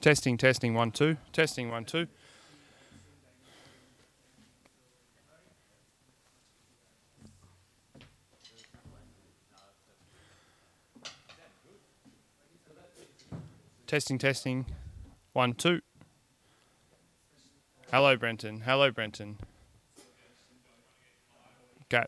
Testing, testing, 1, 2. Testing, 1, 2. Testing, testing, 1, 2. Hello, Brenton. Hello, Brenton. Okay.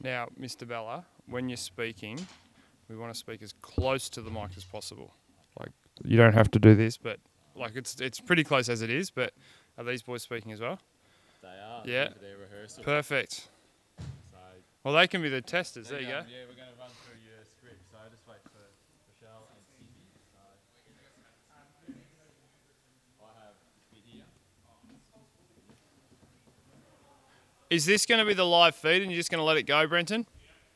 Now, Mr. Bella, when you're speaking, we want to speak as close to the mic as possible. Like, you don't have to do this, but like it's pretty close as it is. But are these boys speaking as well? They are. Yeah. For their rehearsal. Perfect. So, Well, they can be the testers. There you go. Yeah, we're going to run through your script. So just wait for Michelle and Cindy. So I have it here. Is this going to be the live feed and you're just going to let it go, Brenton?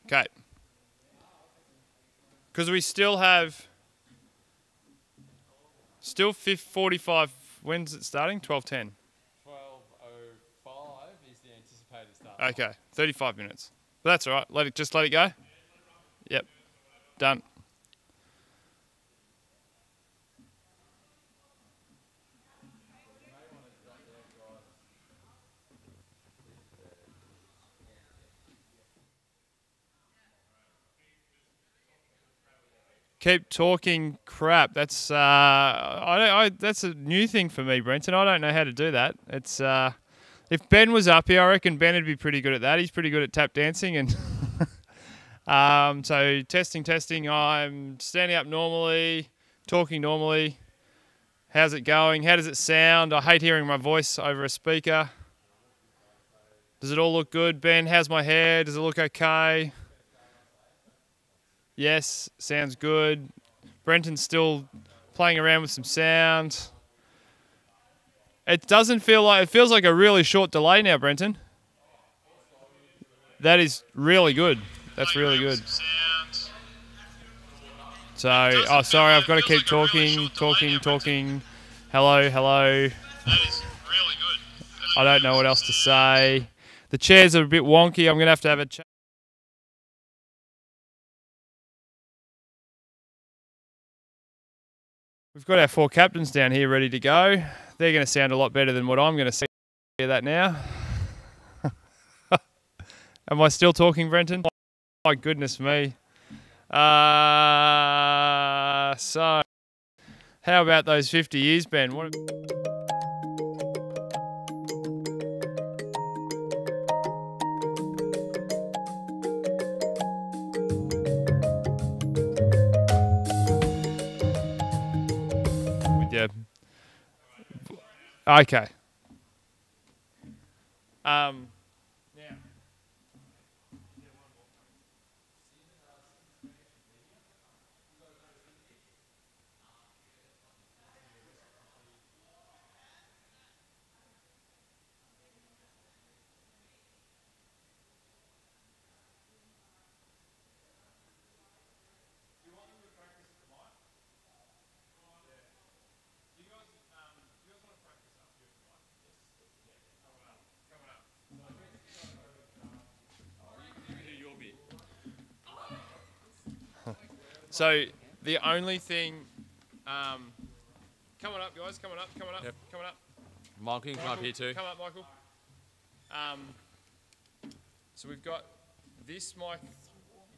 Okay. Because we still have... Still 45... When's it starting? 12:10. 12:05 is the anticipated start. Okay. 35 minutes. But that's all right. Just let it go? Yep. Done. Keep talking crap. That's that's a new thing for me, Brenton. I don't know how to do that. It's if Ben was up here, I reckon Ben would be pretty good at that. He's pretty good at tap dancing and so testing. I'm standing up normally, talking normally. How's it going? How does it sound? I hate hearing my voice over a speaker. Does it all look good, Ben? How's my hair? Does it look okay? Yes, sounds good. Brenton's still playing around with some sound. It doesn't feel like... It feels like a really short delay now, Brenton. That is really good. That's really good. So, oh, sorry, I've got to keep talking. Hello. That is really good. I don't know what else to say. The chairs are a bit wonky. I'm going to have a chat. We've got our 4 captains down here ready to go. They're going to sound a lot better than what I'm going to say. Hear that now? Am I still talking, Brenton? My goodness me. So, how about those 50 years, Ben? What? Yeah. Okay. Now. So the only thing, coming up, guys, coming up. Michael, you can come up here too. Come up, Michael. So we've got this mic.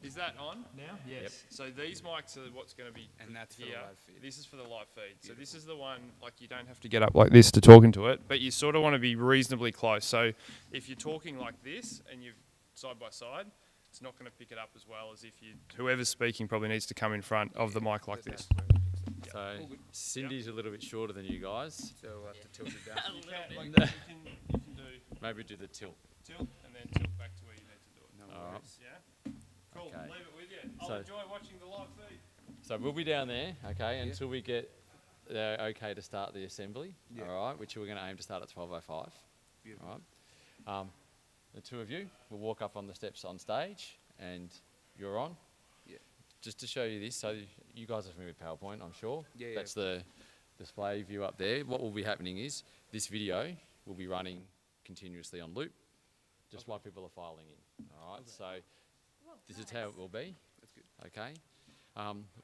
Is that on now? Yes. Yep. So these mics are what's going to be and that's here. For the live feed. This is for the live feed. Beautiful. So this is the one, like you don't have to get up like this to talk into it, but you sort of want to be reasonably close. So if you're talking like this and you're side by side, it's not going to pick it up as well as if whoever's speaking probably needs to come in front of the mic like this. So Cindy's a little bit shorter than you guys. So we'll have to tilt it down. You can do maybe do the tilt. Tilt and then tilt back to where you need to do it. No All right. Yeah? Cool. Okay. Leave it with you. I'll enjoy watching the live feed. So we'll be down there, okay, until we get they're okay to start the assembly, Yeah. all right, which we're going to aim to start at 12:05. Beautiful. All right. The two of you will walk up on the steps on stage, and you're on. Yeah. Just to show you this, so you guys are familiar with PowerPoint, I'm sure. Yeah, yeah. That's the display view up there. What will be happening is this video will be running continuously on loop, just while people are filing in. All right. So this is how it will be. That's good. Okay.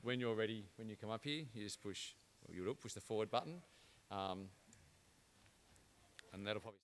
When you're ready, when you come up here, you just push the forward button, and that'll probably.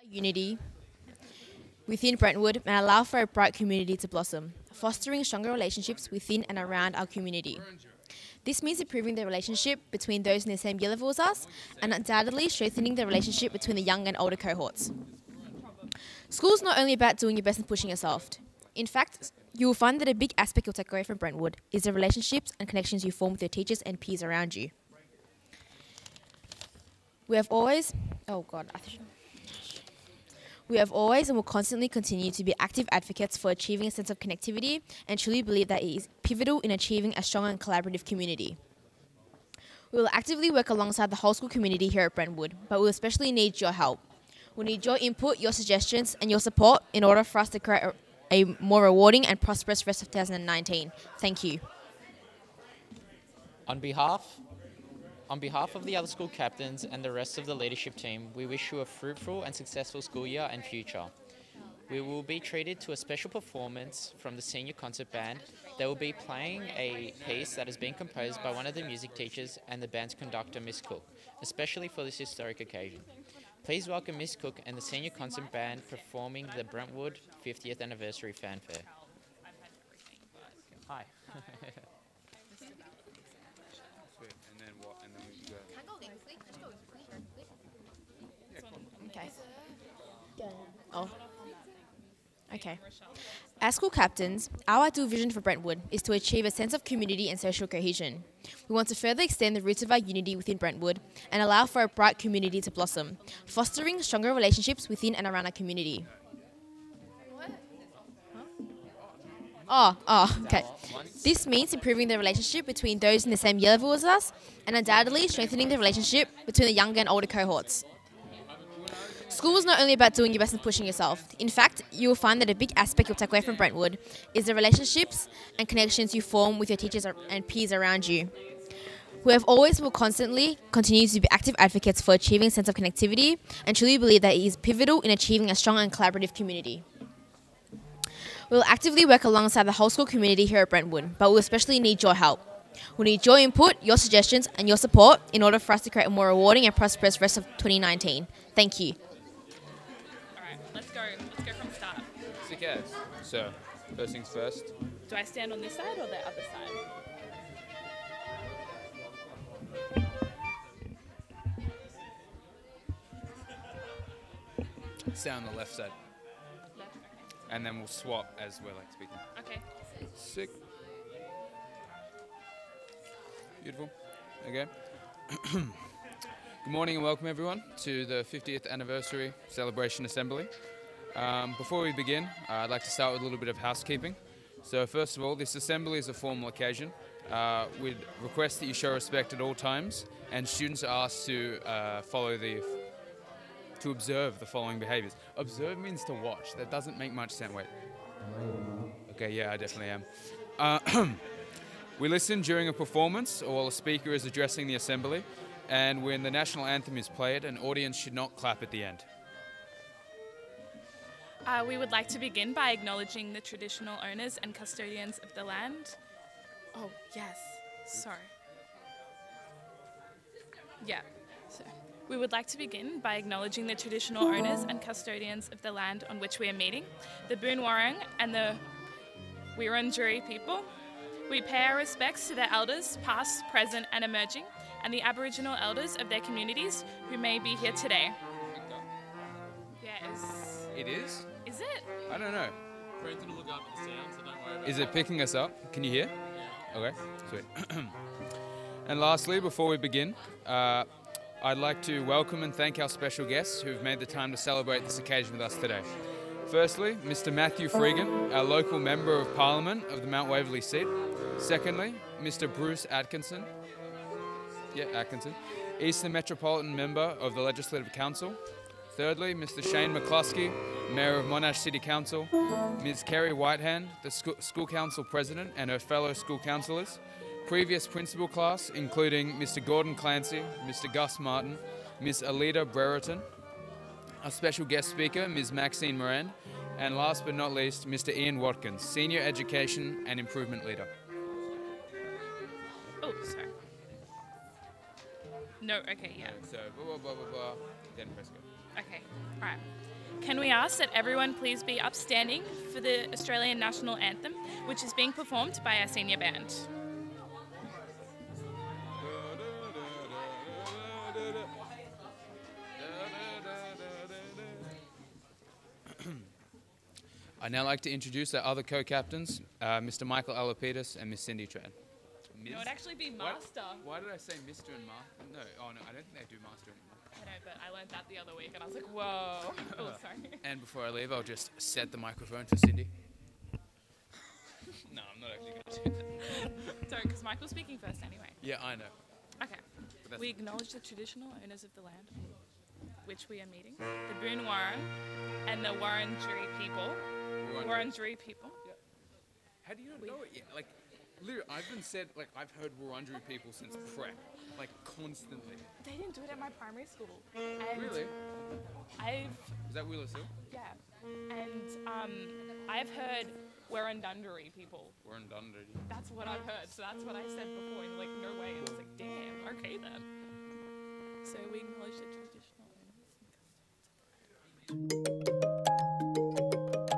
Unity within Brentwood and allow for a bright community to blossom, fostering stronger relationships within and around our community. This means improving the relationship between those in the same year level as us and undoubtedly strengthening the relationship between the young and older cohorts. School is not only about doing your best and pushing yourself. In fact, you will find that a big aspect you'll take away from Brentwood is the relationships and connections you form with your teachers and peers around you. We have always and will constantly continue to be active advocates for achieving a sense of connectivity and truly believe that it is pivotal in achieving a strong and collaborative community. We will actively work alongside the whole school community here at Brentwood, but we'll especially need your help. We need your input, your suggestions, and your support in order for us to create a more rewarding and prosperous rest of 2019. Thank you. On behalf of the other school captains and the rest of the leadership team, we wish you a fruitful and successful school year and future. We will be treated to a special performance from the senior concert band. They will be playing a piece that has been composed by one of the music teachers and the band's conductor, Miss Cook, especially for this historic occasion. Please welcome Miss Cook and the senior concert band performing the Brentwood 50th anniversary fanfare. Hi. Okay. Oh. Okay. As school captains, our ideal vision for Brentwood is to achieve a sense of community and social cohesion. We want to further extend the roots of our unity within Brentwood and allow for a bright community to blossom, fostering stronger relationships within and around our community. Okay. This means improving the relationship between those in the same year level as us and undoubtedly strengthening the relationship between the younger and older cohorts. School is not only about doing your best and pushing yourself. In fact, you will find that a big aspect you'll take away from Brentwood is the relationships and connections you form with your teachers and peers around you. We have always will constantly continue to be active advocates for achieving a sense of connectivity and truly believe that it is pivotal in achieving a strong and collaborative community. We will actively work alongside the whole school community here at Brentwood, but we especially need your help. We need your input, your suggestions, and your support in order for us to create a more rewarding and prosperous rest of 2019. Thank you. Let's go from start. Sick as. So, first things first. Do I stand on this side or the other side? Stay on the left side. Left, okay. And then we'll swap as we're like speaking. Okay. Sick. Beautiful. Okay. Good morning and welcome everyone to the 50th anniversary celebration assembly. Before we begin, I'd like to start with a little bit of housekeeping. So first of all, this assembly is a formal occasion. We'd request that you show respect at all times, and students are asked to observe the following behaviors. Observe means to watch. That doesn't make much sense. Wait. Okay, yeah, I definitely am. We listen during a performance or while a speaker is addressing the assembly, and when the national anthem is played, an audience should not clap at the end. We would like to begin by acknowledging the traditional owners and custodians of the land. Oh, yes. Sorry. Yeah. So, we would like to begin by acknowledging the traditional owners and custodians of the land on which we are meeting, the Boonwurrung and the Wurundjeri people. We pay our respects to their elders, past, present and emerging, and the Aboriginal elders of their communities who may be here today. Yes. It is? Is it? I don't know. Friends will look up at the sound, so don't worry about Is it picking us up? Can you hear? Okay, sweet. And lastly, before we begin, I'd like to welcome and thank our special guests who've made the time to celebrate this occasion with us today. Firstly, Mr. Matthew Freegan, our local Member of Parliament of the Mount Waverley seat. Secondly, Mr. Bruce Atkinson, Eastern Metropolitan Member of the Legislative Council. Thirdly, Mr. Shane McCluskey, Mayor of Monash City Council. Ms. Kerry Whitehand, the School Council President and her fellow school councillors. Previous principal class, including Mr. Gordon Clancy, Mr. Gus Martin, Ms. Alida Brereton. Our special guest speaker, Ms. Maxine Moran. And last but not least, Mr. Ian Watkins, Senior Education and Improvement Leader. Oh, sorry. No, okay, yeah. So, blah, blah, blah, blah, blah. Then press go. Okay, all right. Can we ask that everyone please be upstanding for the Australian National Anthem, which is being performed by our senior band. I'd now like to introduce our other co-captains, Mr. Michael Alapides and Miss Cindy Tran. No, it'd actually be Master. Why did I say Mr. and Master? No, I don't think they do Master anymore. I know, but I learned that the other week and I was like, whoa. Oh, sorry. And before I leave, I'll just set the microphone for Cindy. No, I'm not actually going to do that. Don't, because Michael's speaking first anyway. Yeah, I know. Okay. We acknowledge the traditional owners of the land on which we are meeting, the Boon Warren and the Wurundjeri people. Wurundjeri people. Yeah. How do you not know it yet? Like, literally, I've heard Wurundjeri people since prep, like constantly. They didn't do it at my primary school. And Really? Is that Wheeler Hill? Yeah. And I've heard Wurundjeri people. Wurundjeri. That's what I've heard. So that's what I said before. And like, no way. And I was like, damn. Okay then. So we acknowledge the traditional owners and custodians of the land.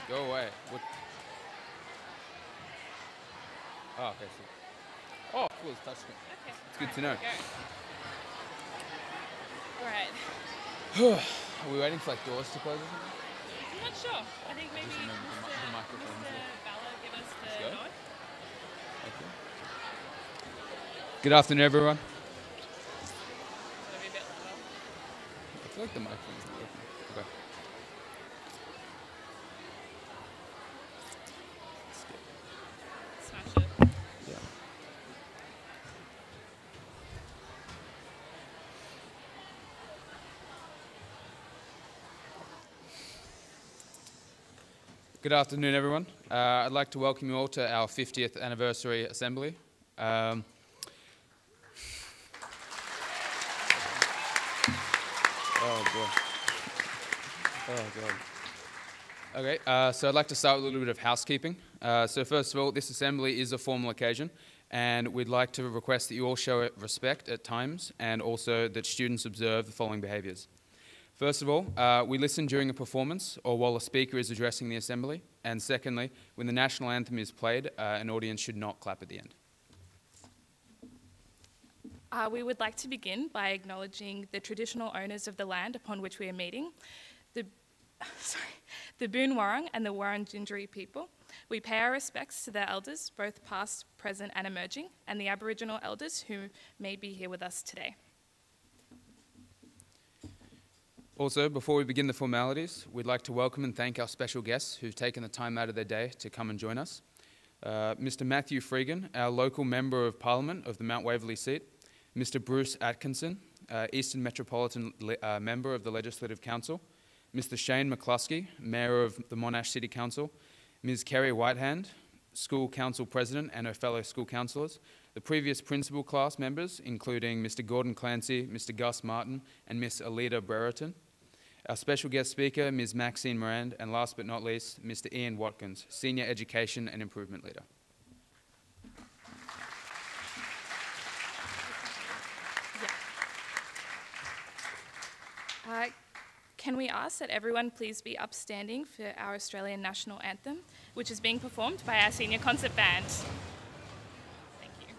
Go away. What? Oh, okay. So. Oh, cool. It's touchscreen. Okay. It's good to know. All right. Are we waiting for like doors to close or something? I'm not sure. I think maybe Just remember the Mr. microphone's there. Balla give us the go. nod. Okay. Good afternoon, everyone. Gotta be a bit louder. I feel like the microphone's not working. Okay. Smash it. Yeah. Good afternoon, everyone. I'd like to welcome you all to our 50th anniversary assembly. Oh, boy. Oh, God. Okay, so I'd like to start with a little bit of housekeeping. So first of all, this assembly is a formal occasion, and we'd like to request that you all show respect at times, and also that students observe the following behaviours. First of all, we listen during a performance or while a speaker is addressing the assembly. And secondly, when the national anthem is played, an audience should not clap at the end. We would like to begin by acknowledging the traditional owners of the land upon which we are meeting, the Boon Wurrung and the Wurundjeri people. We pay our respects to their elders, both past, present and emerging, and the Aboriginal elders who may be here with us today. Also, before we begin the formalities, we'd like to welcome and thank our special guests who've taken the time out of their day to come and join us. Mr. Matthew Freegan, our local Member of Parliament of the Mount Waverley seat. Mr. Bruce Atkinson, Eastern Metropolitan Member of the Legislative Council. Mr. Shane McCluskey, Mayor of the Monash City Council. Ms. Kerry Whitehand, School Council President and her fellow school councillors. The previous principal class members, including Mr. Gordon Clancy, Mr. Gus Martin, and Miss Alida Brereton. Our special guest speaker, Ms. Maxine Morand, and last but not least, Mr. Ian Watkins, Senior Education and Improvement Leader. Can we ask that everyone please be upstanding for our Australian National Anthem, which is being performed by our senior concert band. Thank you.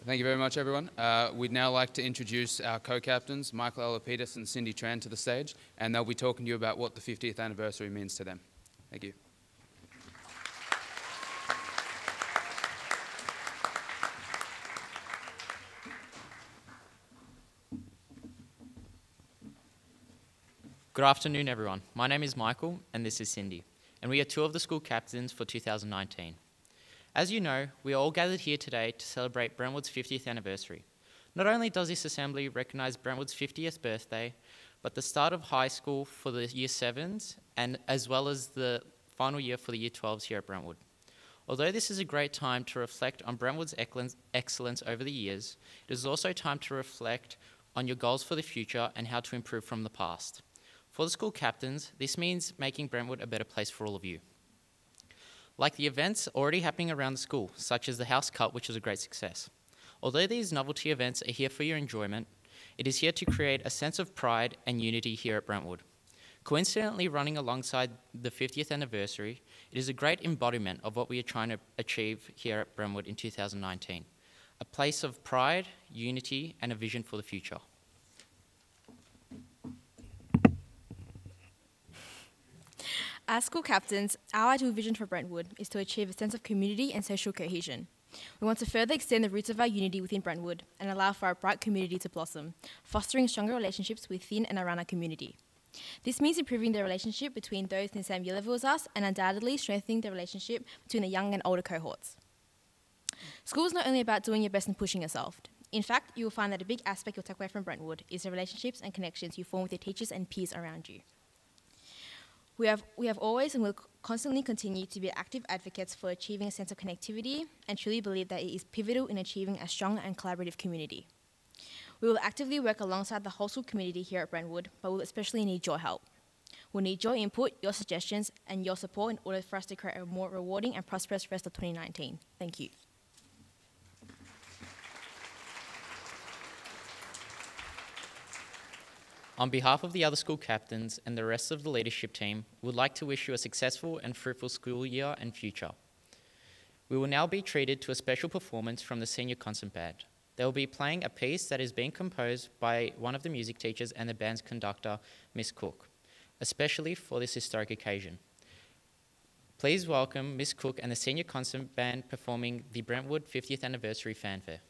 Thank you very much, everyone. We'd now like to introduce our co-captains, Michael Alapitis and Cindy Tran, to the stage, and they'll be talking to you about what the 50th anniversary means to them. Thank you. Good afternoon, everyone. My name is Michael, and this is Cindy, and we are two of the school captains for 2019. As you know, we are all gathered here today to celebrate Brentwood's 50th anniversary. Not only does this assembly recognise Brentwood's 50th birthday, but the start of high school for the Year 7s, and as well as the final year for the Year 12s here at Brentwood. Although this is a great time to reflect on Brentwood's excellence over the years, it is also time to reflect on your goals for the future and how to improve from the past. For the school captains, this means making Brentwood a better place for all of you. Like the events already happening around the school, such as the House Cup, which is a great success. Although these novelty events are here for your enjoyment, it is here to create a sense of pride and unity here at Brentwood. Coincidentally running alongside the 50th anniversary, it is a great embodiment of what we are trying to achieve here at Brentwood in 2019. A place of pride, unity, and a vision for the future. As school captains, our ideal vision for Brentwood is to achieve a sense of community and social cohesion. We want to further extend the roots of our unity within Brentwood and allow for our bright community to blossom, fostering stronger relationships within and around our community. This means improving the relationship between those in the same year level as us and undoubtedly strengthening the relationship between the young and older cohorts. School is not only about doing your best and pushing yourself. In fact, you will find that a big aspect you'll take away from Brentwood is the relationships and connections you form with your teachers and peers around you. We have always and will constantly continue to be active advocates for achieving a sense of connectivity and truly believe that it is pivotal in achieving a strong and collaborative community. We will actively work alongside the whole school community here at Brentwood, but we'll especially need your help. We'll need your input, your suggestions, and your support in order for us to create a more rewarding and prosperous rest of 2019. Thank you. On behalf of the other school captains and the rest of the leadership team, we would like to wish you a successful and fruitful school year and future. We will now be treated to a special performance from the Senior Concert Band. They will be playing a piece that is being composed by one of the music teachers and the band's conductor, Miss Cook, especially for this historic occasion. Please welcome Miss Cook and the Senior Concert Band performing the Brentwood 50th Anniversary Fanfare.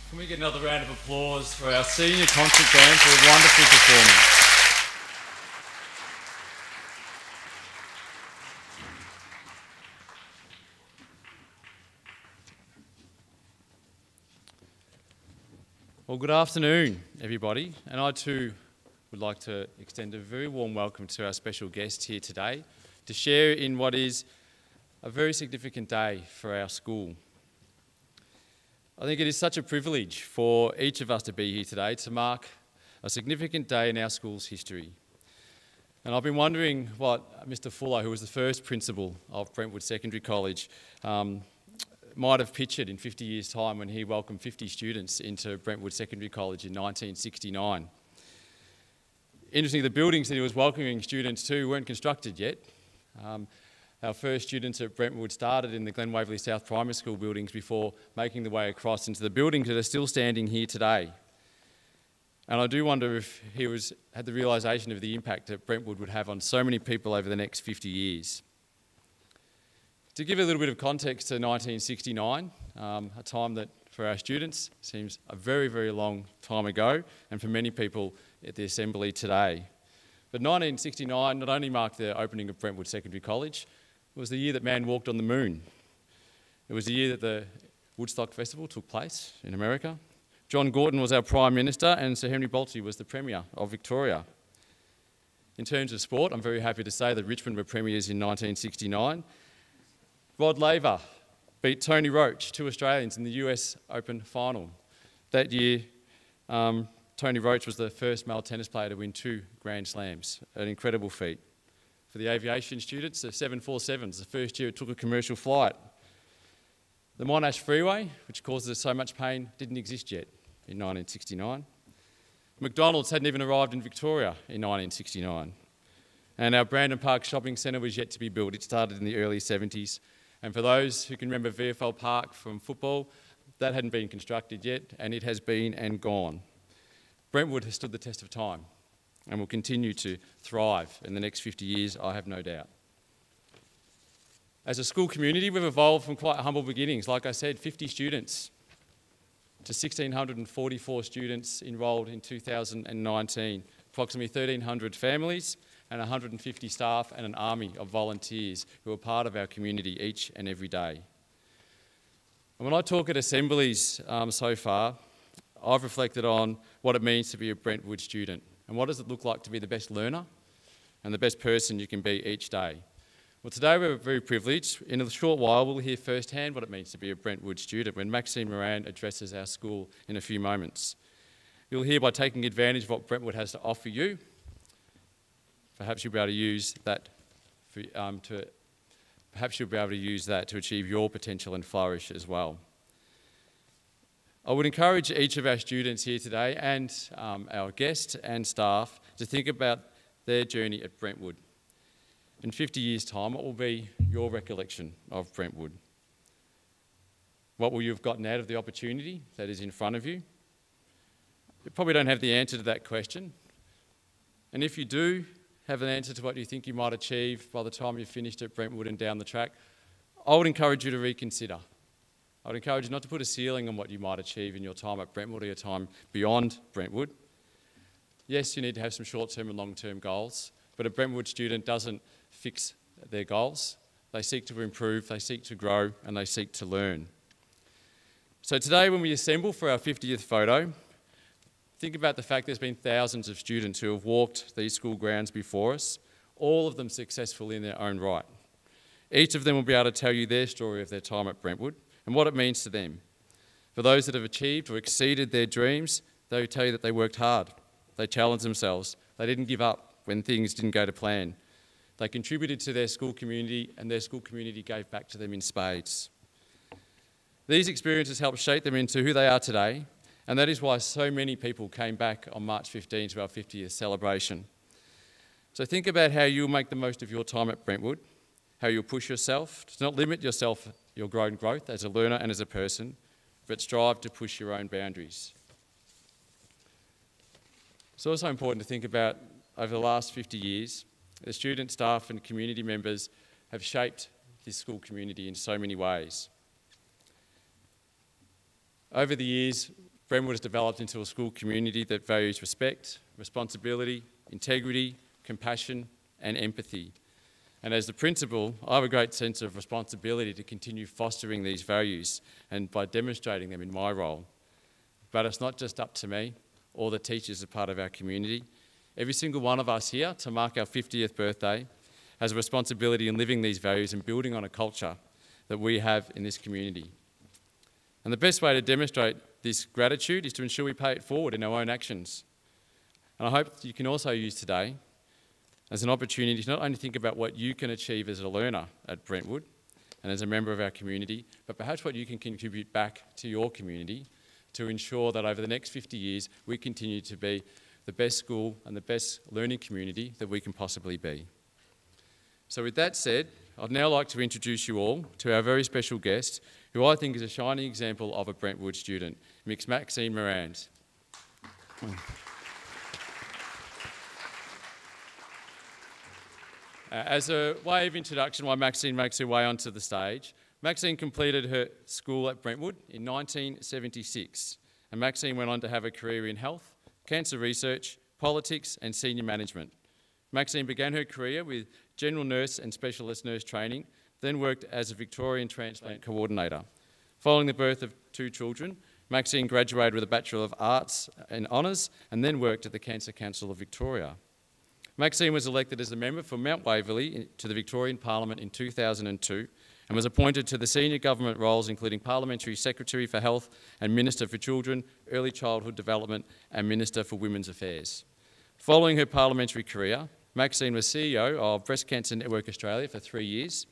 Can we get another round of applause for our Senior Concert Band for a wonderful performance? Well, good afternoon, everybody, and I too would like to extend a very warm welcome to our special guest here today to share in what is a very significant day for our school. I think it is such a privilege for each of us to be here today to mark a significant day in our school's history. And I've been wondering what Mr. Fuller, who was the first principal of Brentwood Secondary College, might have pictured in 50 years' time when he welcomed 50 students into Brentwood Secondary College in 1969. Interestingly, the buildings that he was welcoming students to weren't constructed yet. Our first students at Brentwood started in the Glen Waverley South Primary School buildings before making the way across into the buildings that are still standing here today. And I do wonder if he had the realisation of the impact that Brentwood would have on so many people over the next 50 years. To give a little bit of context to 1969, a time that for our students seems a very, very long time ago, and for many people at the Assembly today. But 1969 not only marked the opening of Brentwood Secondary College, it was the year that man walked on the moon. It was the year that the Woodstock Festival took place in America. John Gorton was our Prime Minister and Sir Henry Bolte was the Premier of Victoria. In terms of sport, I'm very happy to say that Richmond were premiers in 1969. Rod Laver beat Tony Roach, 2 Australians, in the US Open final. That year, Tony Roach was the first male tennis player to win 2 Grand Slams, an incredible feat. For the aviation students, the 747s, the first year it took a commercial flight. The Monash Freeway, which causes us so much pain, didn't exist yet in 1969. McDonald's hadn't even arrived in Victoria in 1969. And our Brandon Park Shopping Centre was yet to be built. It started in the early 70s. And for those who can remember VFL Park from football, that hadn't been constructed yet, and it has been and gone. Brentwood has stood the test of time and will continue to thrive in the next 50 years, I have no doubt. As a school community, we've evolved from quite humble beginnings. Like I said, 50 students to 1,644 students enrolled in 2019, approximately 1,300 families and 150 staff and an army of volunteers who are part of our community each and every day. And when I talk at assemblies so far, I've reflected on what it means to be a Brentwood student and what does it look like to be the best learner and the best person you can be each day. Well, today we're very privileged. In a short while, we'll hear firsthand what it means to be a Brentwood student when Maxine Moran addresses our school in a few moments. You'll hear by taking advantage of what Brentwood has to offer you. Perhaps you'll be able to use that to achieve your potential and flourish as well. I would encourage each of our students here today and our guests and staff to think about their journey at Brentwood. In 50 years' time, what will be your recollection of Brentwood? What will you have gotten out of the opportunity that is in front of you? You probably don't have the answer to that question. And if you do have an answer to what you think you might achieve by the time you've finished at Brentwood and down the track, I would encourage you to reconsider. I would encourage you not to put a ceiling on what you might achieve in your time at Brentwood or your time beyond Brentwood. Yes, you need to have some short-term and long-term goals, but a Brentwood student doesn't fix their goals. They seek to improve, they seek to grow, and they seek to learn. So today when we assemble for our 50th photo, think about the fact there's been thousands of students who have walked these school grounds before us, all of them successful in their own right. Each of them will be able to tell you their story of their time at Brentwood and what it means to them. For those that have achieved or exceeded their dreams, they will tell you that they worked hard, they challenged themselves, they didn't give up when things didn't go to plan. They contributed to their school community and their school community gave back to them in spades. These experiences helped shape them into who they are today, and that is why so many people came back on March 15 to our 50th celebration. So think about how you'll make the most of your time at Brentwood, how you'll push yourself, to not limit yourself, your growth as a learner and as a person, but strive to push your own boundaries. It's also important to think about over the last 50 years, the student, staff and community members have shaped this school community in so many ways. Over the years, Brentwood has developed into a school community that values respect, responsibility, integrity, compassion and empathy. And as the principal, I have a great sense of responsibility to continue fostering these values and by demonstrating them in my role. But it's not just up to me or the teachers as part of our community. Every single one of us here, to mark our 50th birthday, has a responsibility in living these values and building on a culture that we have in this community. And the best way to demonstrate this gratitude is to ensure we pay it forward in our own actions. And I hope you can also use today as an opportunity to not only think about what you can achieve as a learner at Brentwood and as a member of our community, but perhaps what you can contribute back to your community to ensure that over the next 50 years we continue to be the best school and the best learning community that we can possibly be. So with that said, I'd now like to introduce you all to our very special guest, who I think is a shining example of a Brentwood student, Miss Maxine Morand. As a way of introduction, while Maxine makes her way onto the stage, Maxine completed her school at Brentwood in 1976, and Maxine went on to have a career in health, cancer research, politics and senior management. Maxine began her career with general nurse and specialist nurse training, then worked as a Victorian transplant coordinator. Following the birth of 2 children, Maxine graduated with a Bachelor of Arts and Honours and then worked at the Cancer Council of Victoria. Maxine was elected as a member for Mount Waverley to the Victorian Parliament in 2002 and was appointed to the senior government roles including Parliamentary Secretary for Health and Minister for Children, Early Childhood Development and Minister for Women's Affairs. Following her parliamentary career, Maxine was CEO of Breast Cancer Network Australia for 3 years.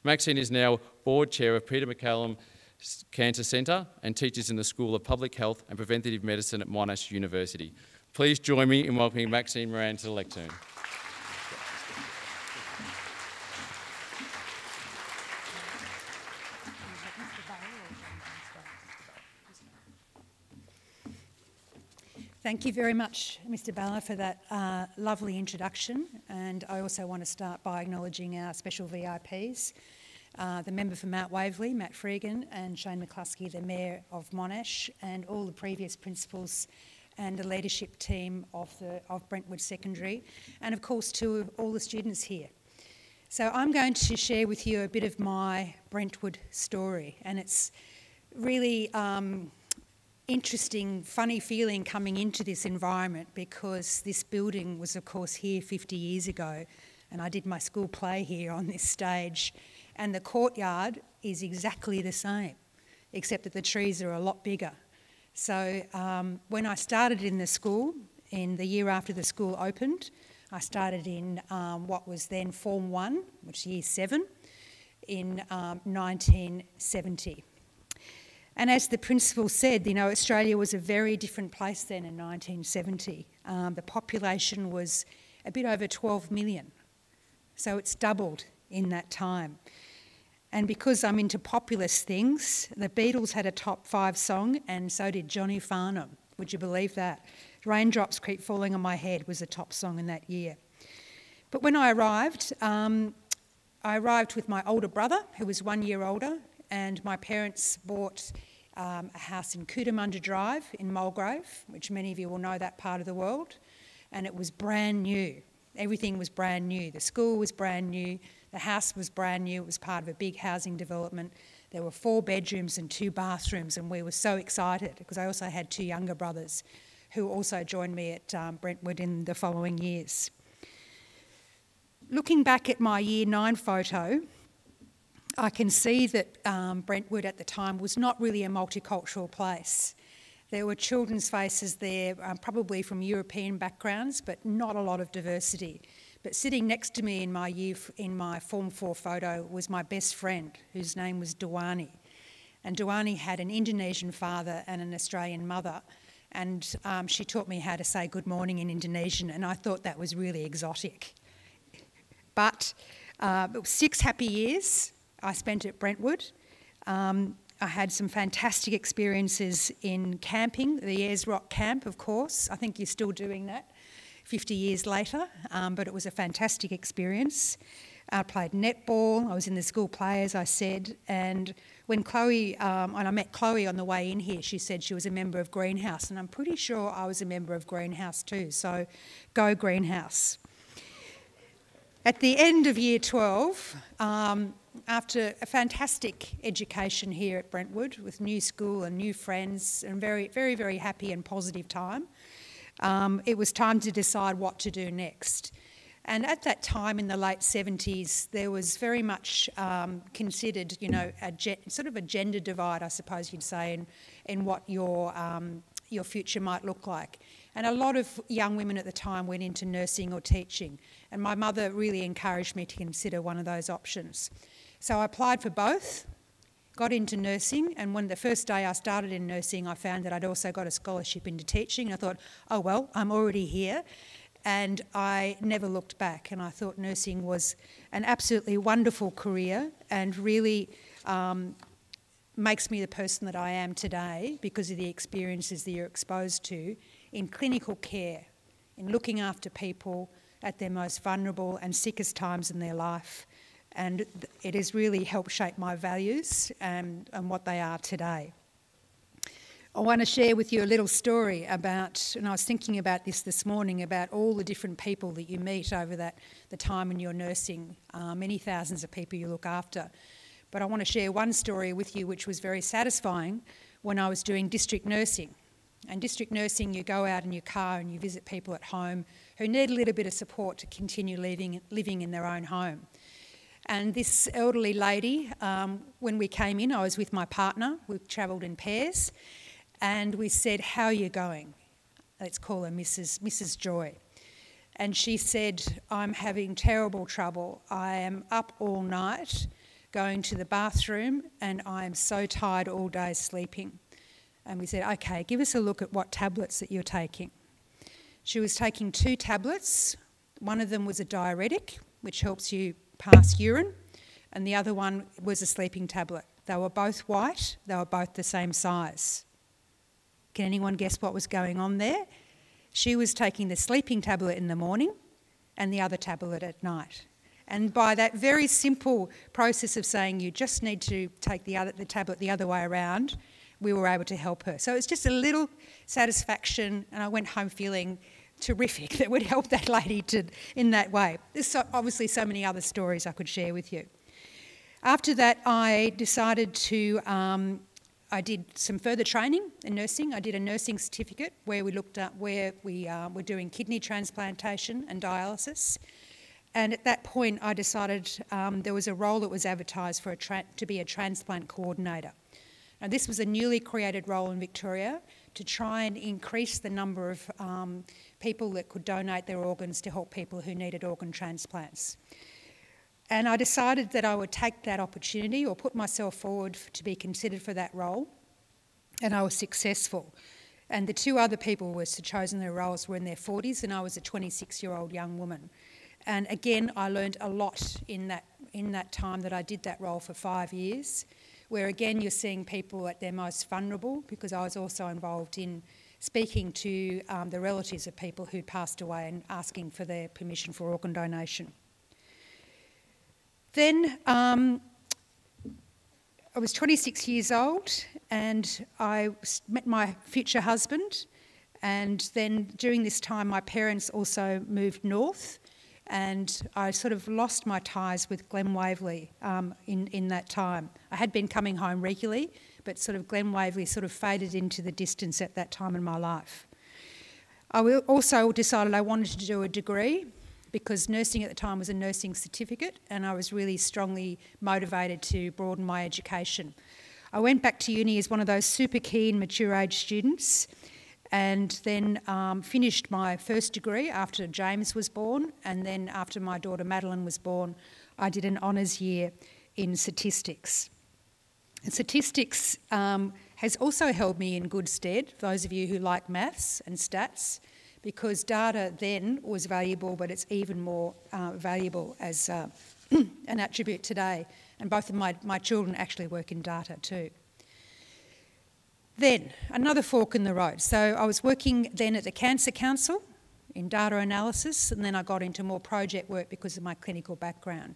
Maxine is now Board Chair of Peter MacCallum Cancer Centre and teaches in the School of Public Health and Preventative Medicine at Monash University. Please join me in welcoming Maxine Morand to the lectern. Thank you very much, Mr. Balla, for that lovely introduction. And I also want to start by acknowledging our special VIPs, the member for Mount Waverley, Matt Freegan, and Shane McCluskey, the Mayor of Monash, and all the previous principals and the leadership team of Brentwood Secondary, and of course to all the students here. So I'm going to share with you a bit of my Brentwood story, and it's really interesting, funny feeling coming into this environment because this building was of course here 50 years ago and I did my school play here on this stage, and the courtyard is exactly the same except that the trees are a lot bigger. So when I started in the school, in the year after the school opened, I started in what was then Form 1, which is Year 7, in 1970. And as the principal said, you know, Australia was a very different place then in 1970. The population was a bit over 12 million. So it's doubled in that time. And because I'm into populist things, the Beatles had a top 5 song and so did Johnny Farnham. Would you believe that? Raindrops Keep Falling on My Head was a top song in that year. But when I arrived with my older brother, who was 1 year older, and my parents bought a house in Cootamundra Drive in Mulgrave, which many of you will know that part of the world, and it was brand new. Everything was brand new. The school was brand new, the house was brand new, it was part of a big housing development. There were 4 bedrooms and 2 bathrooms, and we were so excited because I also had 2 younger brothers who also joined me at Brentwood in the following years. Looking back at my Year 9 photo, I can see that Brentwood at the time was not really a multicultural place. There were children's faces there, probably from European backgrounds, but not a lot of diversity. But sitting next to me in my Form 4 photo was my best friend, whose name was Duwani. And Duwani had an Indonesian father and an Australian mother, and she taught me how to say good morning in Indonesian, and I thought that was really exotic. But it was 6 happy years I spent at Brentwood. I had some fantastic experiences in camping, the Ayers Rock Camp, of course. I think you're still doing that 50 years later, but it was a fantastic experience. I played netball, I was in the school play, as I said, and when I met Chloe on the way in here, she said she was a member of Greenhouse, and I'm pretty sure I was a member of Greenhouse too, so go Greenhouse. At the end of Year 12, after a fantastic education here at Brentwood with new school and new friends and very, very, very happy and positive time, it was time to decide what to do next. And at that time in the late 70s, there was very much considered, you know, sort of a gender divide, I suppose you'd say, in what your future might look like. And a lot of young women at the time went into nursing or teaching, and my mother really encouraged me to consider one of those options. So I applied for both, got into nursing, and when the first day I started in nursing, I found that I'd also got a scholarship into teaching. I thought, oh well, I'm already here. and I never looked back, and I thought nursing was an absolutely wonderful career and really makes me the person that I am today because of the experiences that you're exposed to in clinical care, in looking after people at their most vulnerable and sickest times in their life. And it has really helped shape my values and what they are today. I want to share with you a little story about, and I was thinking about this morning, about all the different people that you meet over the time when you're nursing, many thousands of people you look after. But I want to share one story with you which was very satisfying when I was doing district nursing. And district nursing, you go out in your car and you visit people at home who need a little bit of support to continue living in their own home. And this elderly lady, when we came in, I was with my partner, we travelled in pairs, and we said, "How are you going?" Let's call her Mrs. Joy. And she said, "I'm having terrible trouble. I am up all night going to the bathroom and I am so tired all day sleeping." And we said, "Okay, give us a look at what tablets that you're taking." She was taking 2 tablets. One of them was a diuretic, which helps you pass urine, and the other one was a sleeping tablet. They were both white, they were both the same size. Can anyone guess what was going on there? She was taking the sleeping tablet in the morning and the other tablet at night. And by that very simple process of saying you just need to take the tablet the other way around, we were able to help her. So it's just a little satisfaction, and I went home feeling terrific that would help that lady in that way. There's obviously so many other stories I could share with you. After that, I decided to I did some further training in nursing. I did a nursing certificate where we looked at where we were doing kidney transplantation and dialysis. And at that point, I decided there was a role that was advertised for to be a transplant coordinator. Now, this was a newly created role in Victoria to try and increase the number of people that could donate their organs to help people who needed organ transplants. And I decided that I would take that opportunity or put myself forward to be considered for that role, and I was successful. And the 2 other people who were chosen their roles were in their 40s, and I was a 26-year-old young woman. And again, I learned a lot in that time that I did that role for 5 years, where again you're seeing people at their most vulnerable, because I was also involved in speaking to the relatives of people who passed away and asking for their permission for organ donation. Then I was 26 years old and I met my future husband, and then during this time my parents also moved north, and I sort of lost my ties with Glen Waverley in that time. I had been coming home regularly, but sort of Glen Waverley sort of faded into the distance at that time in my life. I also decided I wanted to do a degree, because nursing at the time was a nursing certificate, and I was really strongly motivated to broaden my education. I went back to uni as one of those super keen mature age students, and then finished my first degree after James was born, and then after my daughter Madeline was born, I did an honours year in statistics. And statistics has also held me in good stead, those of you who like maths and stats, because data then was valuable, but it's even more valuable as an attribute today. And both of my children actually work in data too. Then, another fork in the road. So I was working then at the Cancer Council in data analysis, and then I got into more project work because of my clinical background.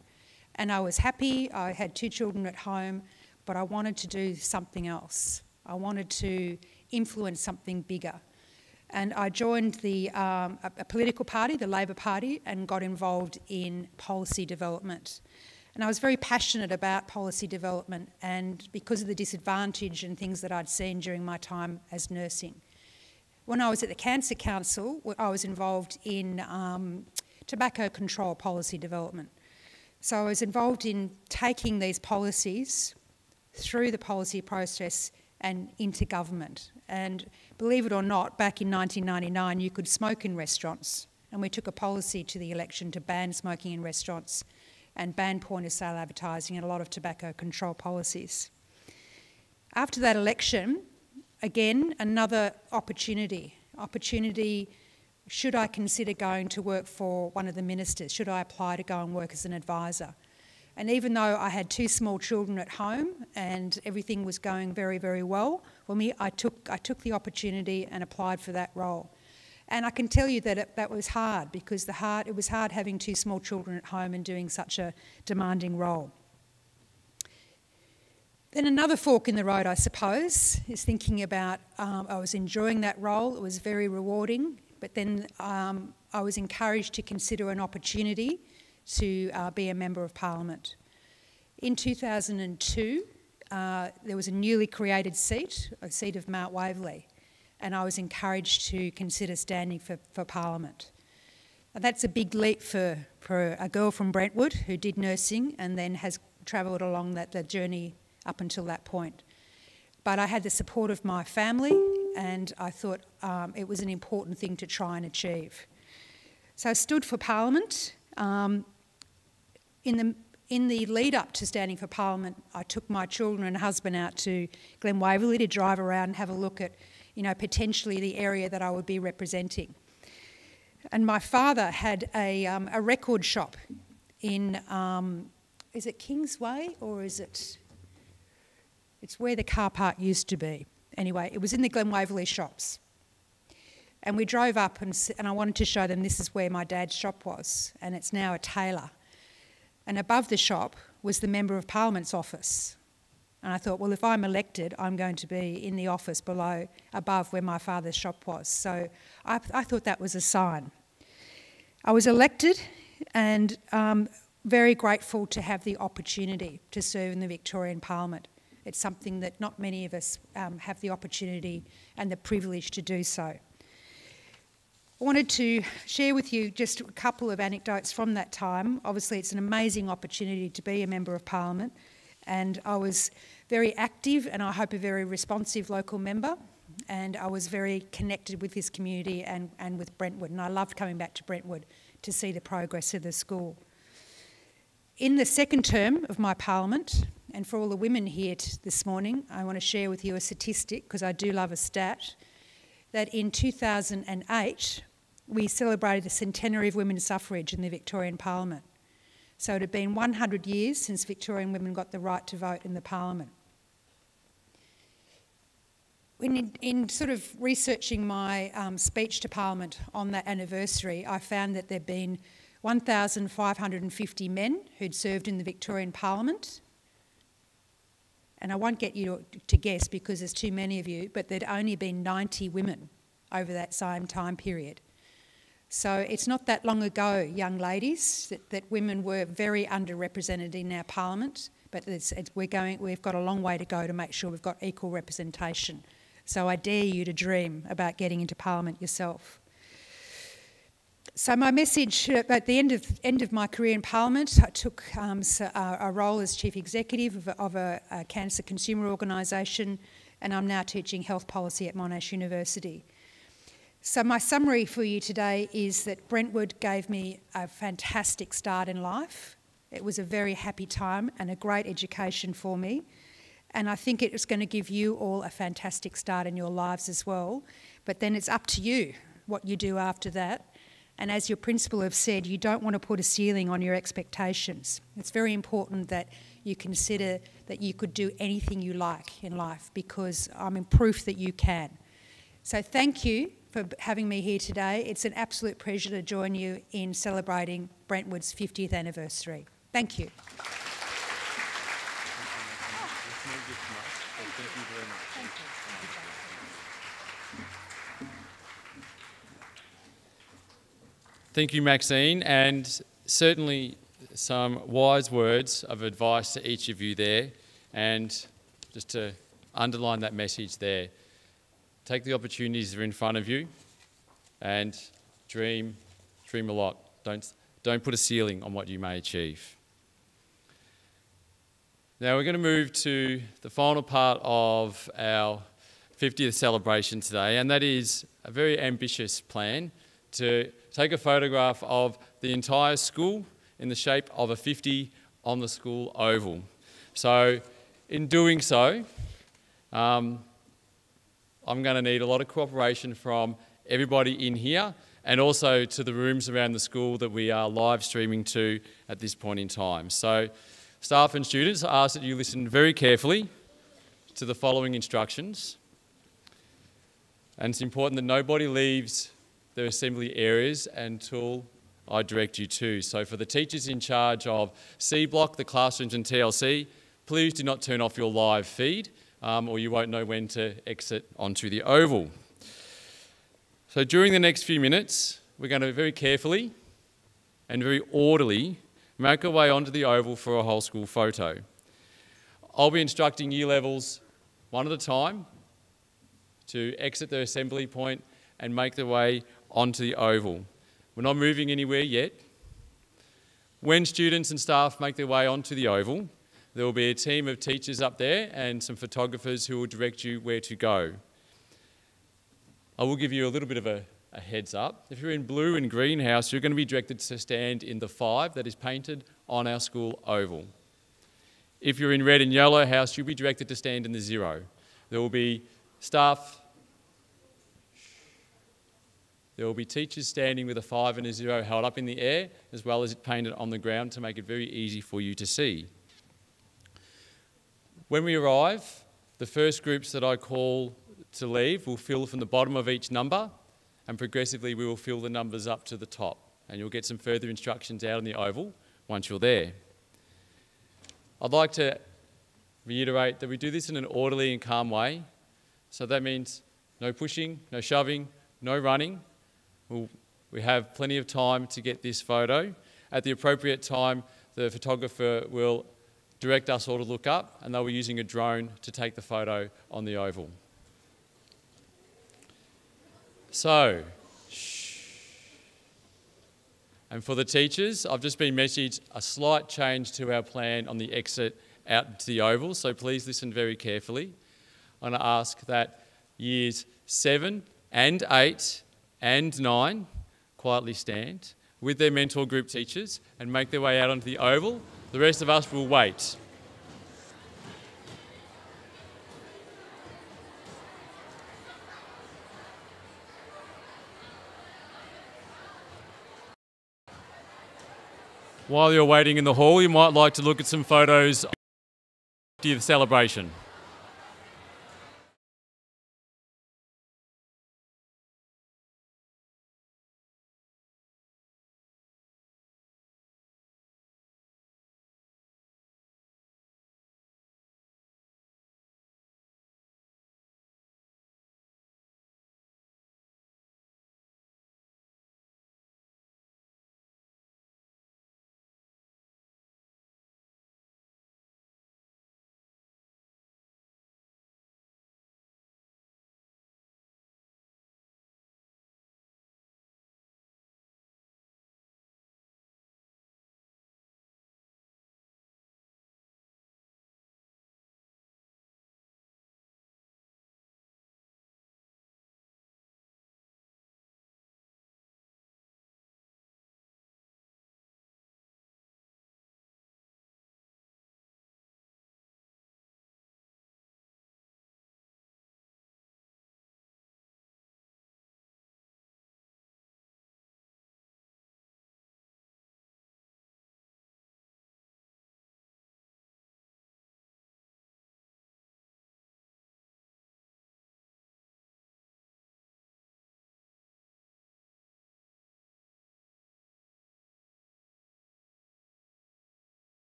And I was happy, I had 2 children at home, but I wanted to do something else. I wanted to influence something bigger. And I joined a political party, the Labor Party, and got involved in policy development. And I was very passionate about policy development, and because of the disadvantage and things that I'd seen during my time as nursing. When I was at the Cancer Council, I was involved in tobacco control policy development. So I was involved in taking these policies through the policy process and into government. And believe it or not, back in 1999 you could smoke in restaurants, and we took a policy to the election to ban smoking in restaurants and ban point-of-sale advertising and a lot of tobacco control policies. After that election, again, another opportunity should I consider going to work for one of the ministers? Should I apply to go and work as an advisor? And even though I had 2 small children at home and everything was going very, very well for me, I took the opportunity and applied for that role. And I can tell you that that was hard, because it was hard having 2 small children at home and doing such a demanding role. Then another fork in the road, I suppose, is thinking about, I was enjoying that role, it was very rewarding, but then I was encouraged to consider an opportunity to be a Member of Parliament. In 2002, there was a newly created seat, a seat of Mount Waverley, and I was encouraged to consider standing for Parliament. And that's a big leap for a girl from Brentwood who did nursing and then has travelled along the journey up until that point. But I had the support of my family, and I thought it was an important thing to try and achieve. So I stood for Parliament. In the lead up to standing for Parliament, I took my children and husband out to Glen Waverley to drive around and have a look at, potentially the area that I would be representing. And my father had a record shop in, is it Kingsway, or is it? It's where the car park used to be. Anyway, it was in the Glen Waverley shops. And we drove up and I wanted to show them this is where my dad's shop was, and it's now a tailor. And above the shop was the Member of Parliament's office. And I thought, well, if I'm elected, I'm going to be in the office above where my father's shop was. So I thought that was a sign. I was elected and very grateful to have the opportunity to serve in the Victorian Parliament. It's something that not many of us have the opportunity and the privilege to do so. I wanted to share with you just a couple of anecdotes from that time. Obviously, it's an amazing opportunity to be a Member of Parliament, and I was very active and I hope a very responsive local member, and I was very connected with this community and with Brentwood, and I loved coming back to Brentwood to see the progress of the school. In the second term of my Parliament, and for all the women here this morning, I want to share with you a statistic, because I do love a stat, that in 2008 we celebrated the centenary of women's suffrage in the Victorian Parliament. So it had been 100 years since Victorian women got the right to vote in the Parliament. In sort of researching my speech to Parliament on that anniversary, I found that there'd been 1,550 men who'd served in the Victorian Parliament. And I won't get you to guess because there's too many of you, but there'd only been 90 women over that same time period. So it's not that long ago, young ladies, that women were very underrepresented in our Parliament, but we've got a long way to go to make sure we've got equal representation. So I dare you to dream about getting into Parliament yourself. So my message at the end of my career in Parliament, I took a role as Chief Executive of a cancer consumer organisation, and I'm now teaching health policy at Monash University. So my summary for you today is that Brentwood gave me a fantastic start in life. It was a very happy time and a great education for me. And I think it's going to give you all a fantastic start in your lives as well. But then it's up to you what you do after that. And as your principal have said, you don't want to put a ceiling on your expectations. It's very important that you consider that you could do anything you like in life, because I'm in proof that you can. So thank you for having me here today. It's an absolute pleasure to join you in celebrating Brentwood's 50th anniversary. Thank you. Thank you, Maxine, and certainly some wise words of advice to each of you there. And just to underline that message there, take the opportunities that are in front of you and dream a lot. Don't put a ceiling on what you may achieve. Now we're going to move to the final part of our 50th celebration today, and that is a very ambitious plan to take a photograph of the entire school in the shape of a 50 on the school oval. So in doing so, I'm going to need a lot of cooperation from everybody in here and also to the rooms around the school that we are live streaming to at this point in time. So staff and students, I ask that you listen very carefully to the following instructions. And it's important that nobody leaves their assembly areas until I direct you to. So for the teachers in charge of C Block, the classrooms and TLC, please do not turn off your live feed or you won't know when to exit onto the oval. So during the next few minutes, we're going to very carefully and very orderly make our way onto the oval for a whole school photo. I'll be instructing year levels one at a time to exit their assembly point and make their way onto the oval. We're not moving anywhere yet. When students and staff make their way onto the oval, there will be a team of teachers up there and some photographers who will direct you where to go. I will give you a little bit of a heads up. If you're in blue and green house, you're going to be directed to stand in the 5 that is painted on our school oval. If you're in red and yellow house, you'll be directed to stand in the 0. There will be staff. There will be teachers standing with a 5 and a 0 held up in the air, as well as it painted on the ground to make it very easy for you to see. When we arrive, the first groups that I call to leave will fill from the bottom of each number, and progressively we will fill the numbers up to the top. And you'll get some further instructions out on the oval once you're there. I'd like to reiterate that we do this in an orderly and calm way. So that means no pushing, no shoving, no running. We have plenty of time to get this photo. At the appropriate time, the photographer will direct us all to look up, and they'll be using a drone to take the photo on the oval. So, and for the teachers, I've just been messaged a slight change to our plan on the exit out to the oval, so please listen very carefully. I'm going to ask that years 7 and 8 and 9 quietly stand with their mentor group teachers and make their way out onto the oval. The rest of us will wait. While you're waiting in the hall, you might like to look at some photos of the celebration.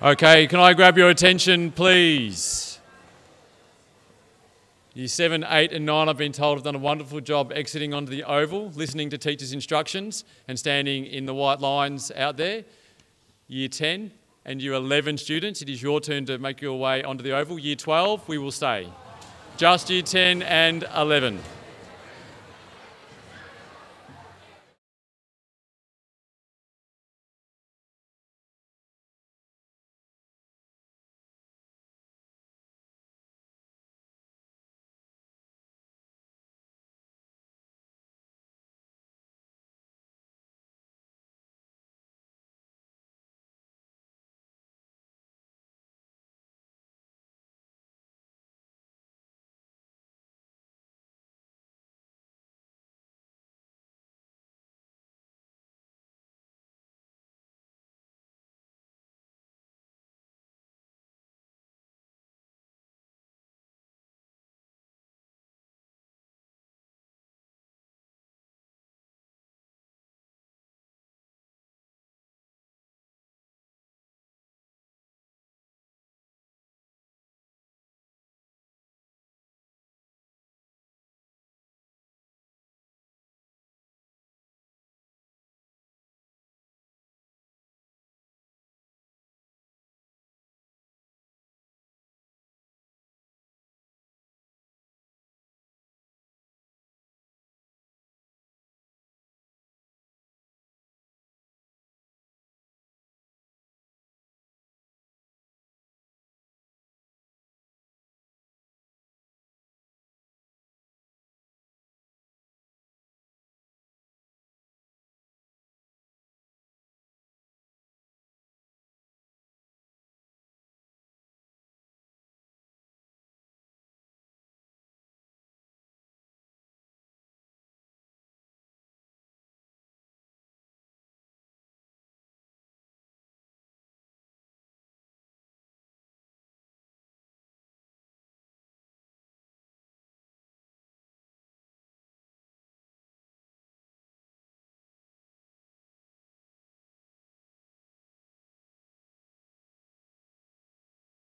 Okay, can I grab your attention, please? Year 7, 8 and 9, I've been told, have done a wonderful job exiting onto the oval, listening to teachers' instructions and standing in the white lines out there. Year 10 and Year 11 students, it is your turn to make your way onto the oval. Year 12, we will stay. Just Year 10 and 11.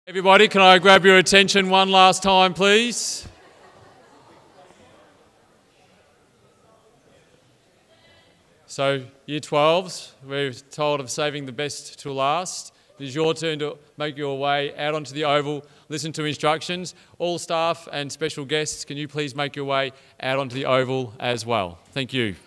Everybody, can I grab your attention one last time, please? So, Year 12s, we're told of saving the best to last. It is your turn to make your way out onto the oval, listen to instructions. All staff and special guests, can you please make your way out onto the oval as well? Thank you.